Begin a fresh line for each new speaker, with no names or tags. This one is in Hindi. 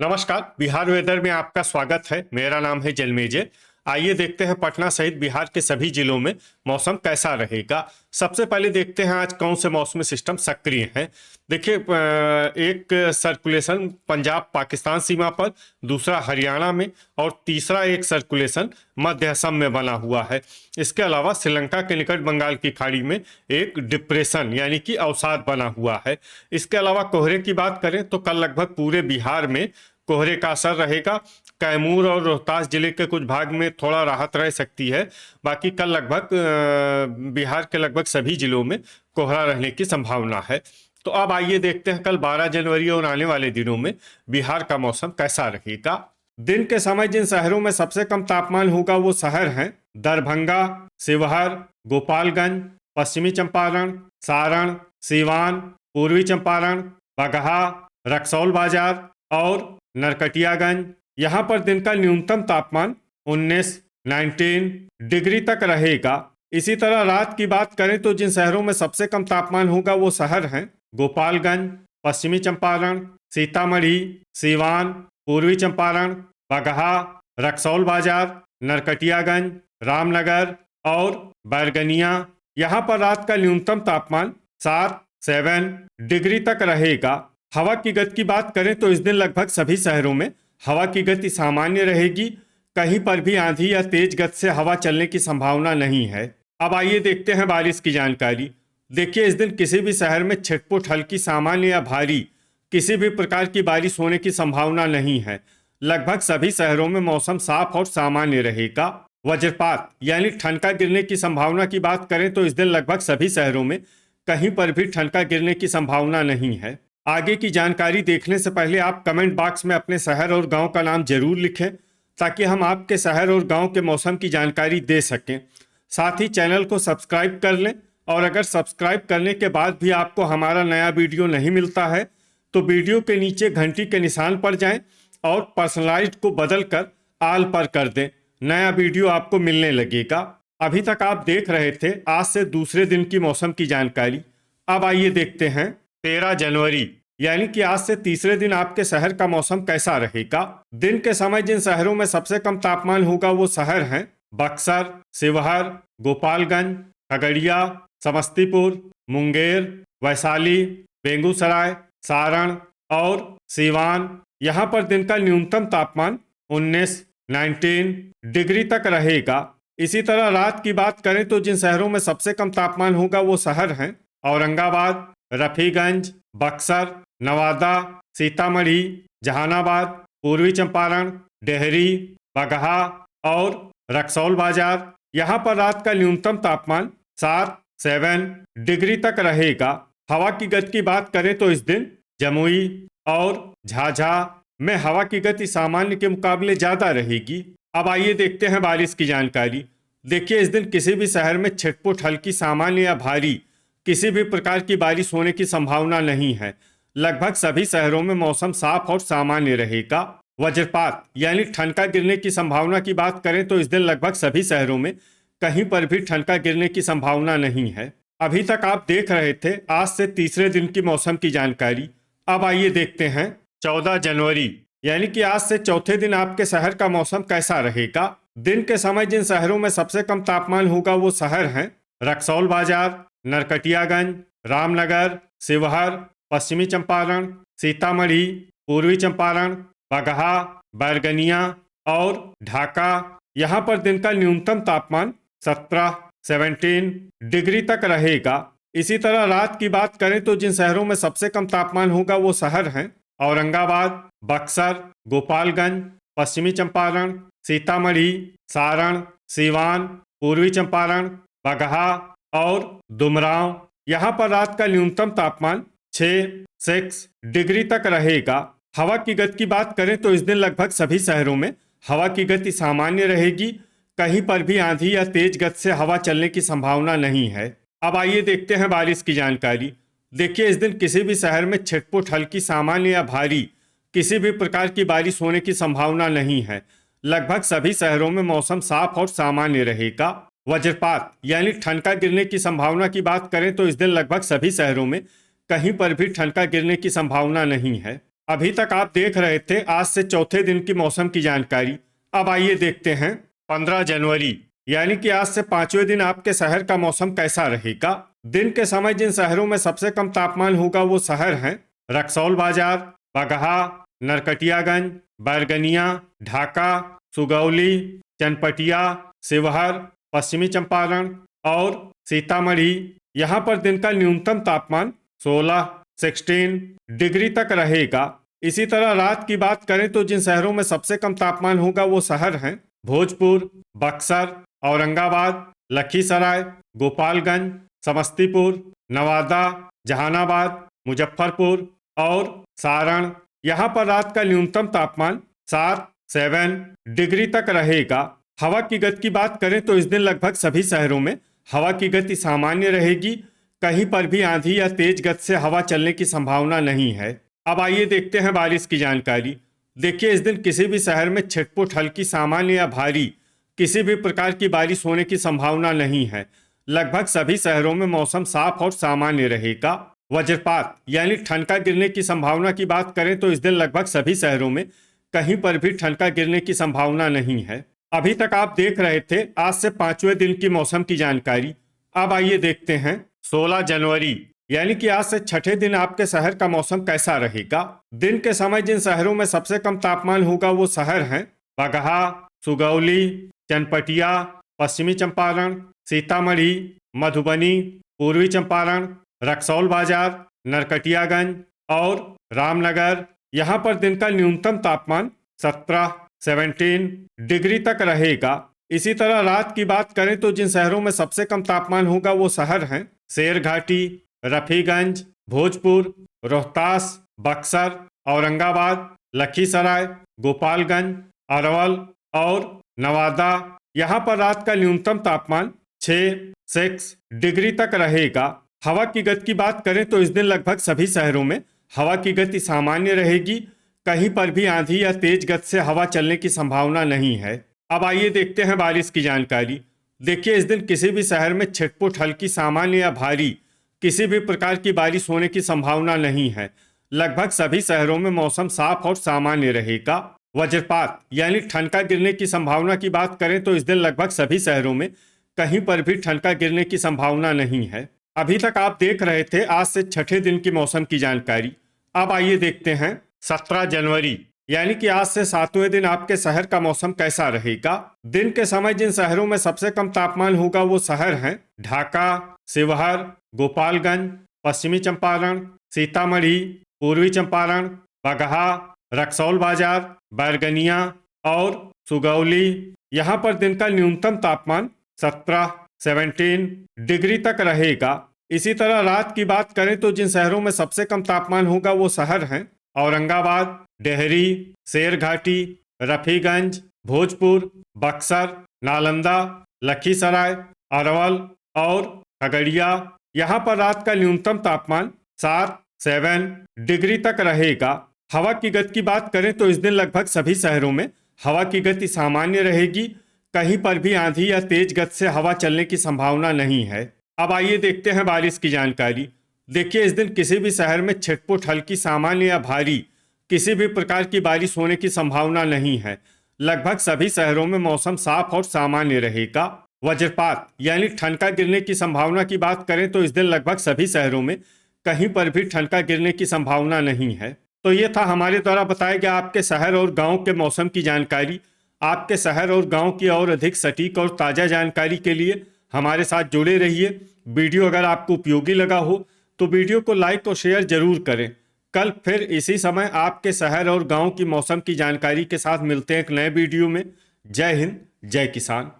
नमस्कार। बिहार वेदर में आपका स्वागत है। मेरा नाम है जलमेजे। आइए देखते हैं पटना सहित बिहार के सभी जिलों में मौसम कैसा रहेगा। सबसे पहले देखते हैं आज कौन से मौसमी सिस्टम सक्रिय हैं। देखिए, एक सर्कुलेशन पंजाब पाकिस्तान सीमा पर, दूसरा हरियाणा में और तीसरा एक सर्कुलेशन मध्य असम में बना हुआ है। इसके अलावा श्रीलंका के निकट बंगाल की खाड़ी में एक डिप्रेशन यानी कि अवसाद बना हुआ है। इसके अलावा कोहरे की बात करें तो कल लगभग पूरे बिहार में कोहरे का असर रहेगा। कैमूर और रोहतास जिले के कुछ भाग में थोड़ा राहत रह सकती है। बाकी कल लगभग बिहार के लगभग सभी जिलों में कोहरा रहने की संभावना है। तो अब आइए देखते हैं कल 12 जनवरी और आने वाले दिनों में बिहार का मौसम कैसा रहेगा। दिन के समय जिन शहरों में सबसे कम तापमान होगा वो शहर हैं दरभंगा, शिवहर, गोपालगंज, पश्चिमी चंपारण, सारण, सीवान, पूर्वी चंपारण, बगहा, रक्सौल बाजार और नरकटियागंज। यहाँ पर दिन का न्यूनतम तापमान 19 डिग्री तक रहेगा। इसी तरह रात की बात करें तो जिन शहरों में सबसे कम तापमान होगा वो शहर हैं गोपालगंज, पश्चिमी चंपारण, सीतामढ़ी, सीवान, पूर्वी चंपारण, बगहा, रक्सौल बाजार, नरकटियागंज, रामनगर और बैरगनिया। यहाँ पर रात का न्यूनतम तापमान 7 डिग्री तक रहेगा। हवा की गति की बात करें तो इस दिन लगभग सभी शहरों में हवा की गति सामान्य रहेगी। कहीं पर भी आंधी या तेज गति से हवा चलने की संभावना नहीं है। अब आइए देखते हैं बारिश की जानकारी। देखिए, इस दिन किसी भी शहर में छिटपुट हल्की सामान्य या भारी किसी भी प्रकार की बारिश होने की संभावना नहीं है। लगभग सभी शहरों में मौसम साफ और सामान्य रहेगा। वज्रपात यानी ठनका गिरने की संभावना की बात करें तो इस दिन लगभग सभी शहरों में कहीं पर भी ठनका गिरने की संभावना नहीं है। आगे की जानकारी देखने से पहले आप कमेंट बॉक्स में अपने शहर और गांव का नाम जरूर लिखें ताकि हम आपके शहर और गांव के मौसम की जानकारी दे सकें। साथ ही चैनल को सब्सक्राइब कर लें और अगर सब्सक्राइब करने के बाद भी आपको हमारा नया वीडियो नहीं मिलता है तो वीडियो के नीचे घंटी के निशान पर जाएं और पर्सनलाइज्ड को बदल कर आल पर कर दें। नया वीडियो आपको मिलने लगेगा। अभी तक आप देख रहे थे आज से दूसरे दिन की मौसम की जानकारी। अब आइए देखते हैं 13 जनवरी यानी कि आज से तीसरे दिन आपके शहर का मौसम कैसा रहेगा। दिन के समय जिन शहरों में सबसे कम तापमान होगा वो शहर हैं बक्सर, शिवहर, गोपालगंज, खगड़िया, समस्तीपुर, मुंगेर, वैशाली, बेगूसराय, सारण और सीवान। यहाँ पर दिन का न्यूनतम तापमान 19 डिग्री तक रहेगा। इसी तरह रात की बात करें तो जिन शहरों में सबसे कम तापमान होगा वो शहर हैं औरंगाबाद, रफीगंज, बक्सर, नवादा, सीतामढ़ी, जहानाबाद, पूर्वी चंपारण, डेहरी, बगहा और रक्सौल बाजार। यहाँ पर रात का न्यूनतम तापमान 7 डिग्री तक रहेगा। हवा की गति की बात करें तो इस दिन जमुई और झाझा में हवा की गति सामान्य के मुकाबले ज्यादा रहेगी। अब आइए देखते हैं बारिश की जानकारी। देखिए, इस दिन किसी भी शहर में छिटपुट हल्की सामान्य या भारी किसी भी प्रकार की बारिश होने की संभावना नहीं है। लगभग सभी शहरों में मौसम साफ और सामान्य रहेगा। वज्रपात यानी ठनका गिरने की संभावना की बात करें तो इस दिन लगभग सभी शहरों में कहीं पर भी ठनका गिरने की संभावना नहीं है। अभी तक आप देख रहे थे आज से तीसरे दिन की मौसम की जानकारी। अब आइए देखते हैं 14 जनवरी यानी कि आज से चौथे दिन आपके शहर का मौसम कैसा रहेगा। दिन के समय जिन शहरों में सबसे कम तापमान होगा वो शहर हैं रक्सौल बाजार, नरकटियागंज, रामनगर, शिवहर, पश्चिमी चंपारण, सीतामढ़ी, पूर्वी चंपारण, बगहा, बैरगनिया और ढाका। यहाँ पर दिन का न्यूनतम तापमान 17 डिग्री तक रहेगा। इसी तरह रात की बात करें तो जिन शहरों में सबसे कम तापमान होगा वो शहर हैं औरंगाबाद, बक्सर, गोपालगंज, पश्चिमी चंपारण, सीतामढ़ी, सारण, सीवान, पूर्वी चंपारण, बगहा और दुमराव। यहाँ पर रात का न्यूनतम तापमान 6 डिग्री तक रहेगा। हवा की गति की बात करें तो इस दिन लगभग सभी शहरों में हवा की गति सामान्य रहेगी। कहीं पर भी आंधी या तेज गति से हवा चलने की संभावना नहीं है। अब आइए देखते हैं बारिश की जानकारी। देखिए, इस दिन किसी भी शहर में छिटपुट हल्की सामान्य या भारी किसी भी प्रकार की बारिश होने की संभावना नहीं है। लगभग सभी शहरों में मौसम साफ और सामान्य रहेगा। वज्रपात यानी ठनका गिरने की संभावना की बात करें तो इस दिन लगभग सभी शहरों में कहीं पर भी ठनका गिरने की संभावना नहीं है। अभी तक आप देख रहे थे आज से चौथे दिन की मौसम की जानकारी। अब आइए देखते हैं 15 जनवरी यानी कि आज से पांचवें दिन आपके शहर का मौसम कैसा रहेगा। दिन के समय जिन शहरों में सबसे कम तापमान होगा वो शहर हैं रक्सौल बाजार, बगहा, नरकटियागंज, बैरगनिया, ढाका, सुगौली, चनपटिया, शिवहर, पश्चिमी चंपारण और सीतामढ़ी। यहाँ पर दिन का न्यूनतम तापमान 16 डिग्री तक रहेगा। इसी तरह रात की बात करें तो जिन शहरों में सबसे कम तापमान होगा वो शहर हैं भोजपुर, बक्सर, औरंगाबाद, लखीसराय, गोपालगंज, समस्तीपुर, नवादा, जहानाबाद, मुजफ्फरपुर और सारण। यहाँ पर रात का न्यूनतम तापमान 7 डिग्री तक रहेगा। हवा की गति की बात करें तो इस दिन लगभग सभी शहरों में हवा की गति सामान्य रहेगी। कहीं पर भी आंधी या तेज गति से हवा चलने की संभावना नहीं है। अब आइए देखते हैं बारिश की जानकारी। देखिए, इस दिन किसी भी शहर में छिटपुट हल्की सामान्य या भारी किसी भी प्रकार की बारिश होने की संभावना नहीं है। लगभग सभी शहरों में मौसम साफ और सामान्य रहेगा। वज्रपात यानी ठनका गिरने की संभावना की बात करें तो इस दिन लगभग सभी शहरों में कहीं पर भी ठनका गिरने की संभावना नहीं है। अभी तक आप देख रहे थे आज से पांचवें दिन की मौसम की जानकारी। अब आइए देखते हैं 16 जनवरी यानी कि आज से छठे दिन आपके शहर का मौसम कैसा रहेगा। दिन के समय जिन शहरों में सबसे कम तापमान होगा वो शहर हैं बगहा, सुगौली, चनपटिया, पश्चिमी चंपारण, सीतामढ़ी, मधुबनी, पूर्वी चंपारण, रक्सौल बाजार, नरकटियागंज और रामनगर। यहाँ पर दिन का न्यूनतम तापमान 17 डिग्री तक रहेगा। इसी तरह रात की बात करें तो जिन शहरों में सबसे कम तापमान होगा वो शहर हैं शेरघाटी, रफीगंज, भोजपुर, रोहतास, बक्सर, औरंगाबाद, लखीसराय, गोपालगंज, अरवल और नवादा। यहाँ पर रात का न्यूनतम तापमान 6 डिग्री तक रहेगा। हवा की गति की बात करें तो इस दिन लगभग सभी शहरों में हवा की गति सामान्य रहेगी। कहीं पर भी आंधी या तेज गति से हवा चलने की संभावना नहीं है। अब आइए देखते हैं बारिश की जानकारी। देखिए, इस दिन किसी भी शहर में छिटपुट हल्की सामान्य या भारी किसी भी प्रकार की बारिश होने की संभावना नहीं है। लगभग सभी शहरों में मौसम साफ और सामान्य रहेगा। वज्रपात यानी ठनका गिरने की संभावना की बात करें तो इस दिन लगभग सभी शहरों में कहीं पर भी ठनका गिरने की संभावना नहीं है। अभी तक आप देख रहे थे आज से छठे दिन की मौसम की जानकारी। अब आइए देखते हैं 17 जनवरी यानी कि आज से सातवें दिन आपके शहर का मौसम कैसा रहेगा। दिन के समय जिन शहरों में सबसे कम तापमान होगा वो शहर हैं ढाका, शिवहर, गोपालगंज, पश्चिमी चंपारण, सीतामढ़ी, पूर्वी चंपारण, बगहा, रक्सौल बाजार, बैरगनिया और सुगौली। यहाँ पर दिन का न्यूनतम तापमान 17 डिग्री तक रहेगा। इसी तरह रात की बात करें तो जिन शहरों में सबसे कम तापमान होगा वो शहर हैं औरंगाबाद, डेहरी, शेरघाटी, रफीगंज, भोजपुर, बक्सर, नालंदा, लखीसराय, अरवल और खगड़िया। यहाँ पर रात का न्यूनतम तापमान 7 डिग्री तक रहेगा। हवा की गति की बात करें तो इस दिन लगभग सभी शहरों में हवा की गति सामान्य रहेगी। कहीं पर भी आंधी या तेज गति से हवा चलने की संभावना नहीं है। अब आइए देखते हैं बारिश की जानकारी। देखिए, इस दिन किसी भी शहर में छिटपुट हल्की सामान्य या भारी किसी भी प्रकार की बारिश होने की संभावना नहीं है। लगभग सभी शहरों में मौसम साफ और सामान्य रहेगा। वज्रपात यानी ठनका गिरने की संभावना की बात करें तो इस दिन लगभग सभी शहरों में कहीं पर भी ठनका गिरने की संभावना नहीं है। तो ये था हमारे द्वारा बताया गया आपके शहर और गांव के मौसम की जानकारी। आपके शहर और गांव की और अधिक सटीक और ताज़ा जानकारी के लिए हमारे साथ जुड़े रहिए। वीडियो अगर आपको उपयोगी लगा हो तो वीडियो को लाइक और शेयर जरूर करें। कल फिर इसी समय आपके शहर और गांव की मौसम की जानकारी के साथ मिलते हैं एक नए वीडियो में। जय हिंद, जय किसान।